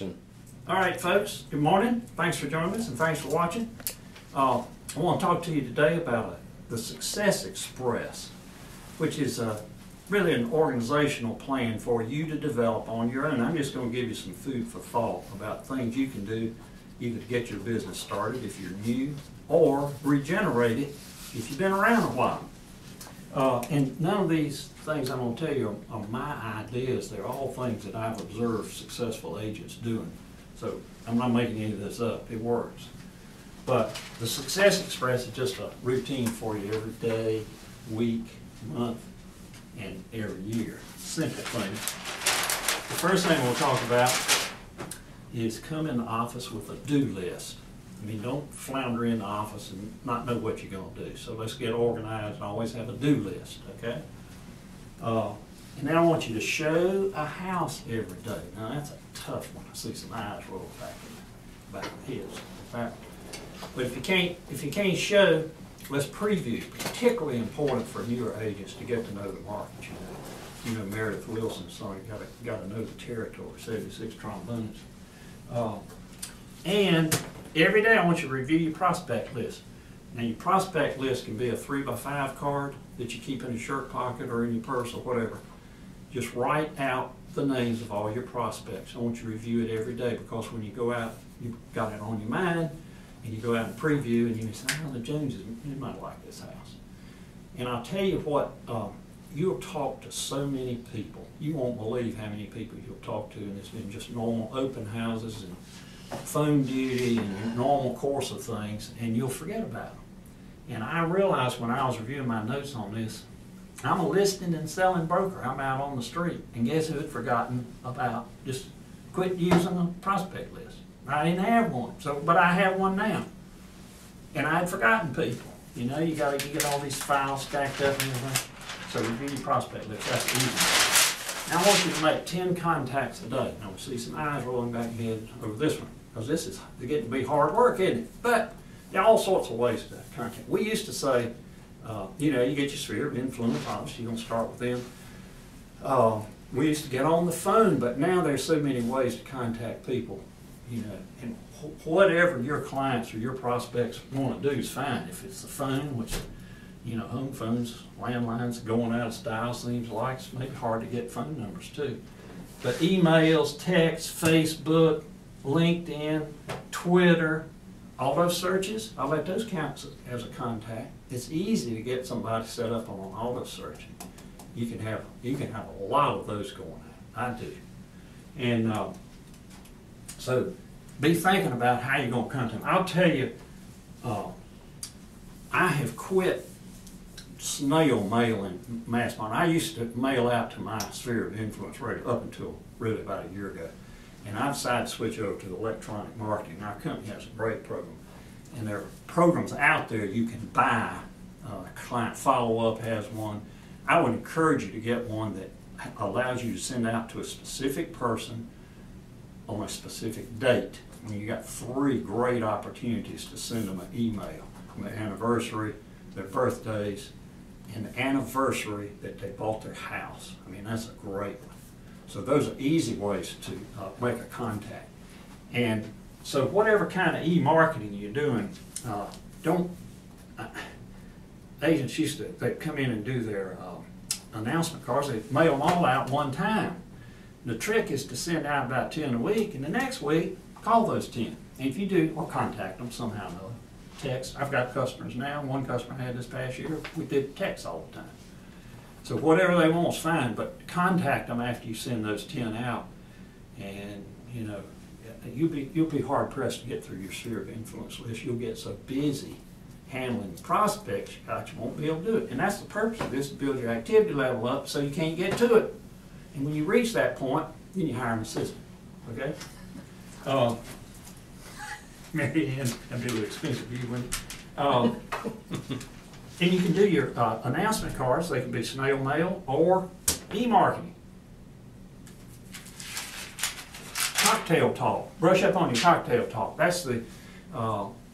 All right, folks, good morning. Thanks for joining us and thanks for watching. I want to talk to you today about the Success Express, which is really an organizational plan for you to develop on your own. I'm just going to give you some food for thought about things you can do either to get your business started if you're new or regenerate it if you've been around a while. And none of these things I'm going to tell you are my ideas. They're all things that I've observed successful agents doing. So I'm not making any of this up. It works. But the Success Express is just a routine for you every day, week, month, and every year. Simple things. The first thing we'll talk about is come in the office with a do list. I mean, don't flounder in the office and not know what you're going to do. So let's get organized and always have a do list, okay? And then I want you to show a house every day. Now that's a tough one. I see some eyes roll back of the heads. Right? But if you can't show, let's preview. Particularly important for newer agents to get to know the market. You know Meredith Wilson's song, you got to know the territory. 76 trombones. And every day I want you to review your prospect list. Now your prospect list can be a 3x5 card that you keep in your shirt pocket or in your purse or whatever. Just write out the names of all your prospects. I want you to review it every day because when you go out, you've got it on your mind and you go out and preview and you say, oh, the Joneses, you might like this house. And I'll tell you what, you'll talk to so many people. You won't believe how many people you'll talk to, and it's been just normal open houses and phone duty and normal course of things, and you'll forget about them. And I realized when I was reviewing my notes on this, I'm a listing and selling broker. I'm out on the street, and guess who had forgotten about just quit using a prospect list? I didn't have one, but I have one now, and I had forgotten people. You know, you get all these files stacked up and everything. So review your prospect list. That's easy. Now I want you to make 10 contacts a day. Now we see some eyes rolling back ahead over this one, because this is getting to be hard work, isn't it? But there are all sorts of ways to contact. We used to say, you know, you get your sphere of influence, obviously you're going to start with them. We used to get on the phone, but now there's so many ways to contact people, you know, and whatever your clients or your prospects want to do is fine. If it's the phone, which, you know, home phones, landlines going out of style seems like, it's maybe hard to get phone numbers too. But emails, text, Facebook, LinkedIn, Twitter, all those searches, I'll let those count as a contact. It's easy to get somebody set up on auto searching. You can have a lot of those going on. I do. And so be thinking about how you're going to contact them. I'll tell you, I have quit snail mailing mass marketing. I used to mail out to my sphere of influence right up until really about a year ago. And I've decided to switch over to electronic marketing. Our company has a great program. And there are programs out there you can buy. Client Follow-Up has one. I would encourage you to get one that allows you to send out to a specific person on a specific date. I mean, you got 3 great opportunities to send them an email. Their anniversary, their birthdays, and the anniversary that they bought their house. I mean, that's a great one. So those are easy ways to make a contact. And so whatever kind of e-marketing you're doing, agents used to, they'd come in and do their announcement cards, they'd mail them all out one time. The trick is to send out about 10 a week, and the next week, call those 10. And if you do, or contact them somehow or another. Text. I've got customers now. One customer I had this past year, we did text all the time. So whatever they want is fine, but contact them after you send those 10 out, and you know you'll be hard pressed to get through your sphere of influence list. You'll get so busy handling prospects you won't be able to do it. And that's the purpose of this, to build your activity level up so you can't get to it. And when you reach that point, then you hire an assistant. Okay. Mary Ann, that'd be a little expensive for you, wouldn't it? And you can do your announcement cards. They can be snail mail or e-marketing. Cocktail talk. Brush up on your cocktail talk. That's the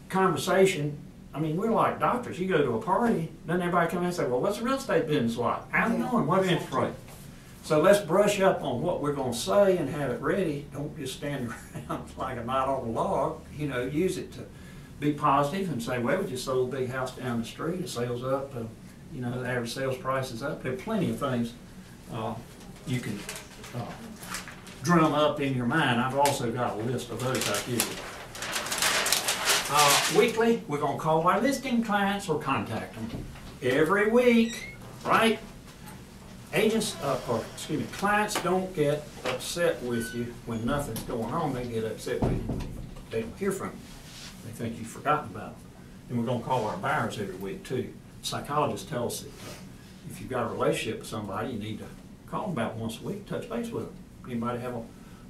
conversation. I mean, we're like doctors. You go to a party, doesn't everybody come in and say, well, what's the real estate business like? How's it going? What interest rate? So let's brush up on what we're going to say and have it ready. Don't just stand around like a knot on a log. You know, use it to be positive and say, well, we just sold a big house down the street. The sales up. You know, the average sales price is up. There are plenty of things you can drum up in your mind. I've also got a list of those I'll give you. Weekly, we're going to call our listing clients or contact them. Every week, right? Clients don't get upset with you when nothing's going on. They get upset with you when they don't hear from you. They think you've forgotten about them. And we're going to call our buyers every week too. Psychologists tell us that if you've got a relationship with somebody, you need to call them about once a week, touch base with them. Anybody have a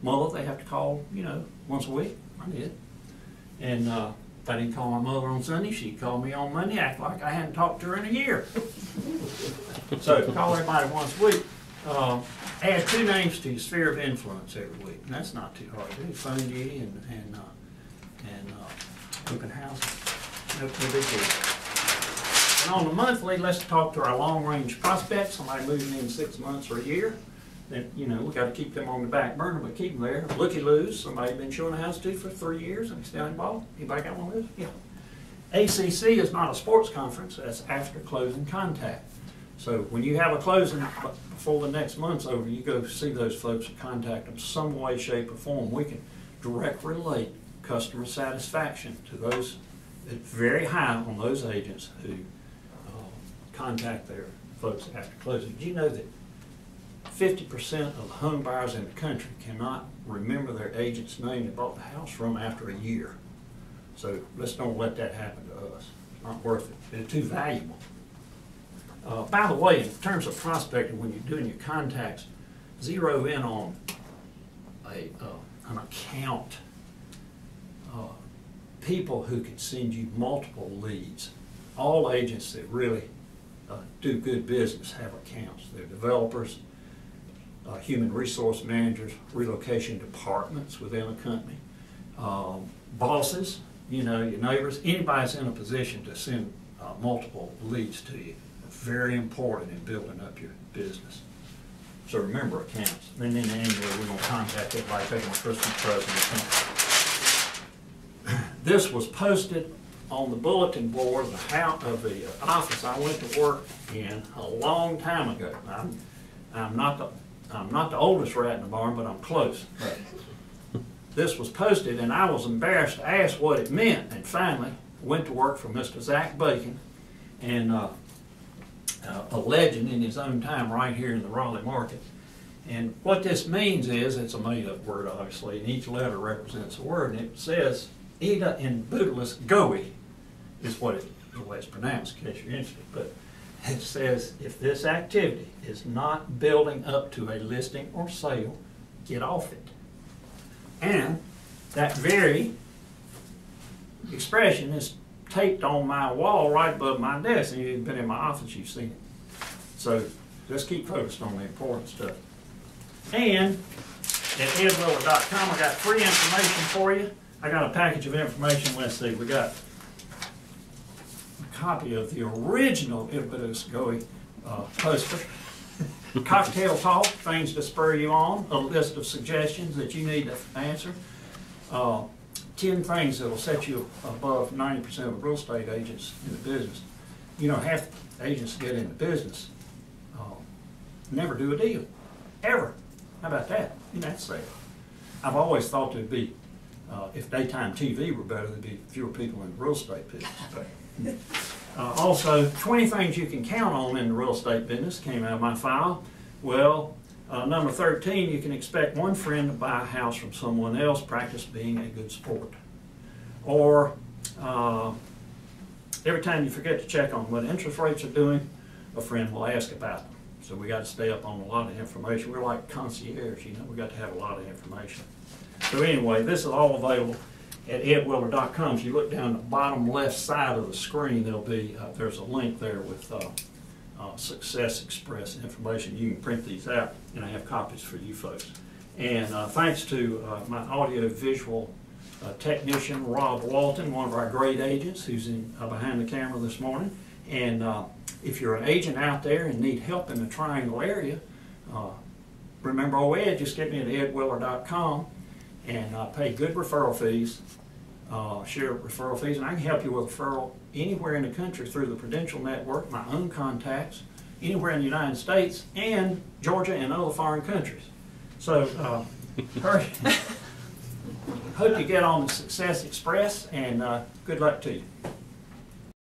mother they have to call, you know, once a week? I did. And if I didn't call my mother on Sunday, she'd call me on Monday, act like I hadn't talked to her in a year. So call everybody once a week. Add 2 names to your sphere of influence every week. And that's not too hard to do. Phone duty and open houses. No big deal. And on the monthly, let's talk to our long-range prospects, somebody moving in 6 months or a year. Then, you know, we got to keep them on the back burner, but keep them there. Looky-loos, somebody been showing a house to for 3 years and still involved. Anybody got one of those? Yeah. ACC is not a sports conference. That's after closing contact. So when you have a closing before the next month's over, you go see those folks and contact them some way, shape, or form. We can direct relate customer satisfaction to those. It's very high on those agents who contact their folks after closing. Did you know that 50% of home buyers in the country cannot remember their agent's name they bought the house from after a year? So let's don't let that happen to us. It's not worth it. It's too valuable. By the way, in terms of prospecting, when you're doing your contacts, zero in on an account. People who can send you multiple leads. All agents that really do good business have accounts. They're developers, human resource managers, relocation departments within a company, bosses, you know, your neighbors, anybody's in a position to send multiple leads to you. Very important in building up your business. So remember accounts. Then in the annual, we're going to contact everybody, take them a Christmas present. This was posted on the bulletin board of the office I went to work in a long time ago. I'm not the oldest rat in the barn, but I'm close. But this was posted, and I was embarrassed to ask what it meant. And finally, went to work for Mr. Zach Bacon, and a legend in his own time right here in the Raleigh market. And what this means is, it's a made-up word, obviously, and each letter represents a word, and it says, Ida in Boodless Goey is the way it's pronounced, in case you're interested. But it says, if this activity is not building up to a listing or sale, get off it. And that very expression is taped on my wall right above my desk, and you've been in my office, you've seen it. So just keep focused on the important stuff. And at edwiller.com, I got free information for you. I got a package of information. Let's see, we got a copy of the original Boodless Goey poster. Cocktail talk, things to spur you on, a list of suggestions that you need to answer. 10 things that will set you above 90% of real estate agents in the business. You know, half agents get into business never do a deal, ever. How about that? You know, that's sad. I've always thought there'd be, if daytime TV were better, there'd be fewer people in the real estate business. But, also, 20 things you can count on in the real estate business came out of my file. Well, number 13, you can expect one friend to buy a house from someone else. Practice being a good sport. Or every time you forget to check on what interest rates are doing, a friend will ask about them. So we got to stay up on a lot of information. We're like concierge, you know. We got to have a lot of information. So anyway, this is all available at edwiller.com. If you look down the bottom left side of the screen, there'll be there's a link there with Success Express information. You can print these out, and I have copies for you folks. And thanks to my audio-visual technician, Rob Walton, one of our great agents who's in behind the camera this morning. And if you're an agent out there and need help in the Triangle area, remember old Ed, just get me at edwiller.com and pay good referral fees, share referral fees, and I can help you with referral anywhere in the country through the Prudential Network, my own contacts, anywhere in the United States and Georgia and other foreign countries. So hurry. Hope you get on the Success Express, and good luck to you.